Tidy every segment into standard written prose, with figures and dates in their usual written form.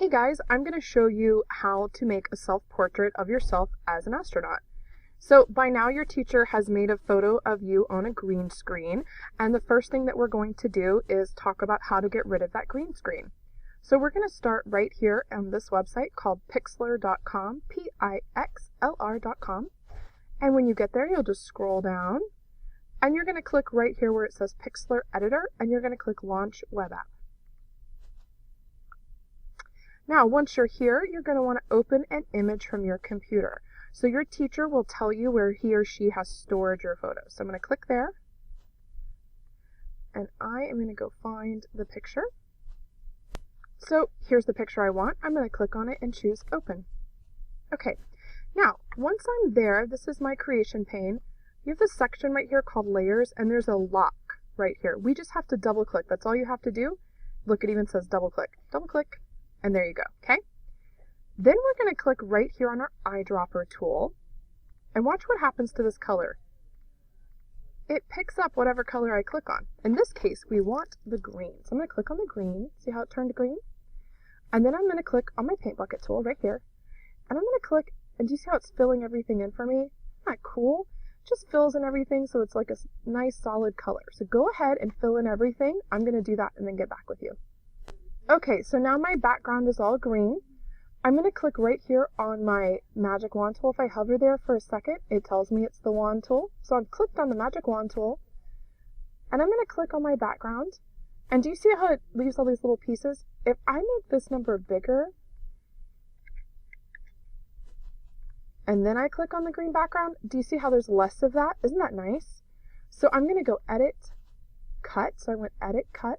Hey guys, I'm going to show you how to make a self-portrait of yourself as an astronaut. So by now your teacher has made a photo of you on a green screen, and the first thing that we're going to do is talk about how to get rid of that green screen. So we're going to start right here on this website called pixlr.com, Pixlr.com. And when you get there, you'll just scroll down, and you're going to click right here where it says Pixlr Editor, and you're going to click Launch Web App. Now, once you're here, you're going to want to open an image from your computer. So your teacher will tell you where he or she has stored your photos. So I'm going to click there, and I am going to go find the picture. So here's the picture I want. I'm going to click on it and choose Open. Okay, now once I'm there, this is my creation pane. You have this section right here called Layers, and there's a lock right here. We just have to double click. That's all you have to do. Look, it even says double click. Double click. And there you go, okay? Then we're going to click right here on our eyedropper tool, and watch what happens to this color. It picks up whatever color I click on. In this case, we want the green. So I'm going to click on the green, see how it turned green? And then I'm going to click on my paint bucket tool right here, and I'm going to click, and do you see how it's filling everything in for me? Isn't that cool? It just fills in everything so it's like a nice solid color. So go ahead and fill in everything. I'm going to do that and then get back with you. Okay, so now my background is all green. I'm going to click right here on my magic wand tool. If I hover there for a second, it tells me it's the wand tool. So I've clicked on the magic wand tool, and I'm going to click on my background. And do you see how it leaves all these little pieces? If I make this number bigger, and then I click on the green background, do you see how there's less of that? Isn't that nice? So I'm going to go Edit, Cut. So I went Edit, Cut,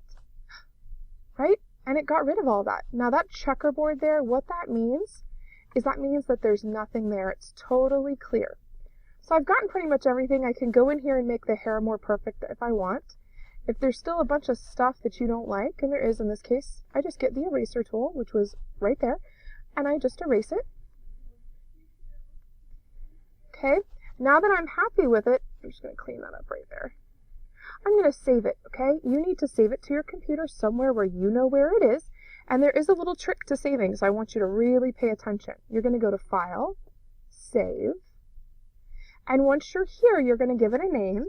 right? And it got rid of all that. Now that checkerboard there, what that means is that there's nothing there. It's totally clear. So I've gotten pretty much everything. I can go in here and make the hair more perfect if I want. If there's still a bunch of stuff that you don't like, and there is in this case, I just get the eraser tool, which was right there, and I just erase it. Okay, now that I'm happy with it, I'm just going to clean that up right there. I'm going to save it, okay? You need to save it to your computer somewhere where you know where it is. And there is a little trick to saving, so I want you to really pay attention. You're going to go to File, Save. And once you're here, you're going to give it a name.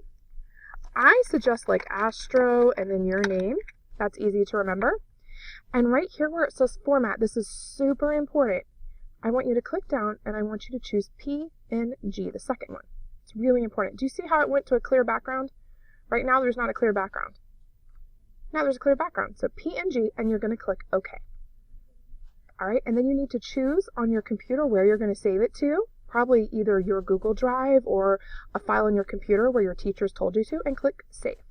I suggest like Astro and then your name. That's easy to remember. And right here where it says Format, this is super important. I want you to click down and I want you to choose PNG, the second one. It's really important. Do you see how it went to a clear background? Right now, there's not a clear background. Now there's a clear background. So PNG, and you're going to click OK. All right, and then you need to choose on your computer where you're going to save it to. Probably either your Google Drive or a file on your computer where your teachers told you to, and click Save.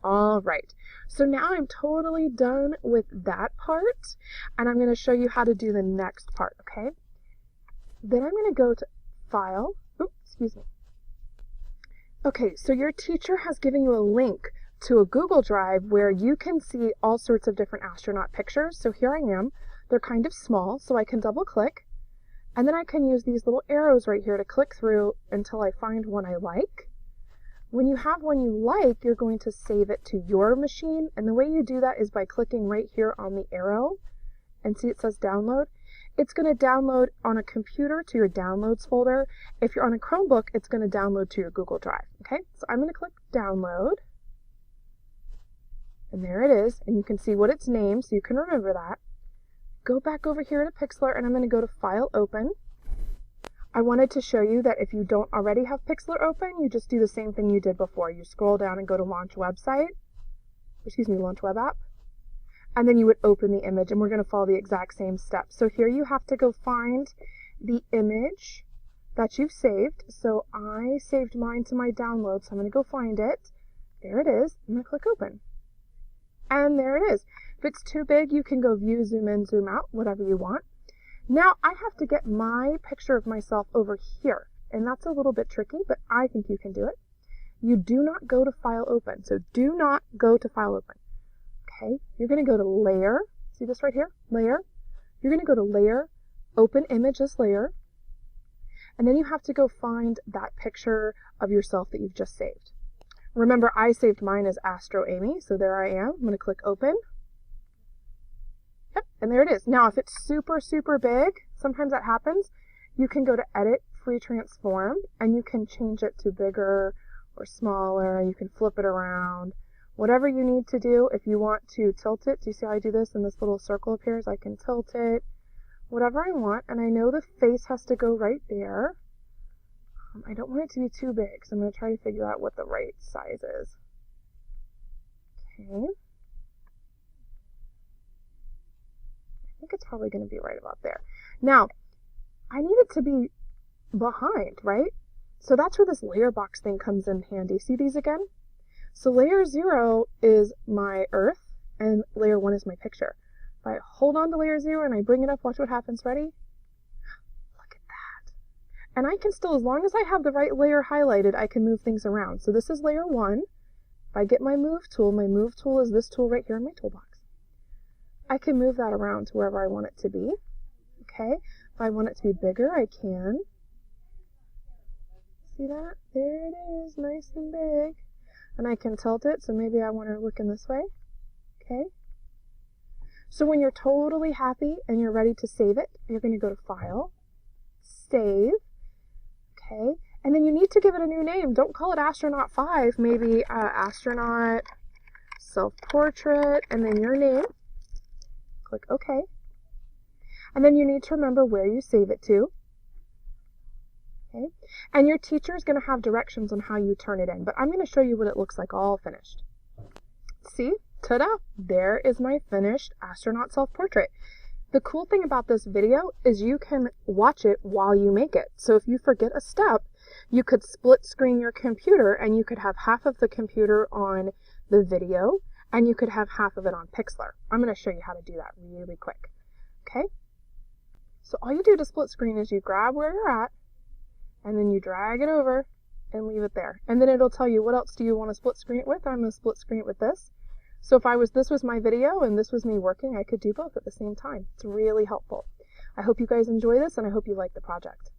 All right, so now I'm totally done with that part, and I'm going to show you how to do the next part, okay? Then I'm going to go to File. Oops, excuse me. Okay, so your teacher has given you a link to a Google Drive where you can see all sorts of different astronaut pictures. So here I am. They're kind of small, so I can double click. And then I can use these little arrows right here to click through until I find one I like. When you have one you like, you're going to save it to your machine. And the way you do that is by clicking right here on the arrow. And see it says Download. It's going to download on a computer to your Downloads folder. If you're on a Chromebook, it's going to download to your Google Drive. Okay, so I'm going to click Download. And there it is. And you can see what it's named, so you can remember that. Go back over here to Pixlr, and I'm going to go to File, Open. I wanted to show you that if you don't already have Pixlr open, you just do the same thing you did before. You scroll down and go to Launch Website. Launch Web App. And then you would open the image, and we're going to follow the exact same steps. So here you have to go find the image that you've saved. So I saved mine to my download, so I'm going to go find it. There it is. I'm going to click Open. And there it is. If it's too big, you can go View, Zoom in, Zoom out, whatever you want. Now I have to get my picture of myself over here, and that's a little bit tricky, but I think you can do it. You do not go to File, Open. So do not go to File, Open. Okay, you're going to go to Layer. See this right here? Layer. You're going to go to Layer, Open Image as Layer. And then you have to go find that picture of yourself that you've just saved. Remember, I saved mine as Astro Amy, so there I am. I'm going to click Open. Yep, and there it is. Now, if it's super, super big, sometimes that happens, you can go to Edit, Free Transform, and you can change it to bigger or smaller. You can flip it around. Whatever you need to do. If you want to tilt it, do you see how I do this? And this little circle appears. I can tilt it. Whatever I want. And I know the face has to go right there. I don't want it to be too big, so I'm going to try to figure out what the right size is. Okay. I think it's probably going to be right about there. Now, I need it to be behind, right? So that's where this layer box thing comes in handy. See these again? So layer 0 is my Earth, and layer 1 is my picture. If I hold on to layer 0 and I bring it up, watch what happens. Ready? Look at that. And I can still, as long as I have the right layer highlighted, I can move things around. So this is layer 1. If I get my move tool is this tool right here in my toolbox. I can move that around to wherever I want it to be. Okay? If I want it to be bigger, I can. See that? There it is, nice and big. And I can tilt it, so maybe I want her looking this way. Okay? So when you're totally happy and you're ready to save it, you're going to go to File, Save. Okay? And then you need to give it a new name. Don't call it Astronaut 5. Maybe Astronaut Self-Portrait, and then your name. Click OK. And then you need to remember where you save it to. Okay. And your teacher is going to have directions on how you turn it in, but I'm going to show you what it looks like all finished. See? Ta-da! There is my finished astronaut self-portrait. The cool thing about this video is you can watch it while you make it. So if you forget a step, you could split screen your computer and you could have half of the computer on the video and you could have half of it on Pixlr. I'm going to show you how to do that really quick. Okay? So all you do to split screen is you grab where you're at, and then you drag it over and leave it there. And then it'll tell you what else do you want to split screen it with. I'm going to split screen it with this. So if this was my video and this was me working, I could do both at the same time. It's really helpful. I hope you guys enjoy this and I hope you like the project.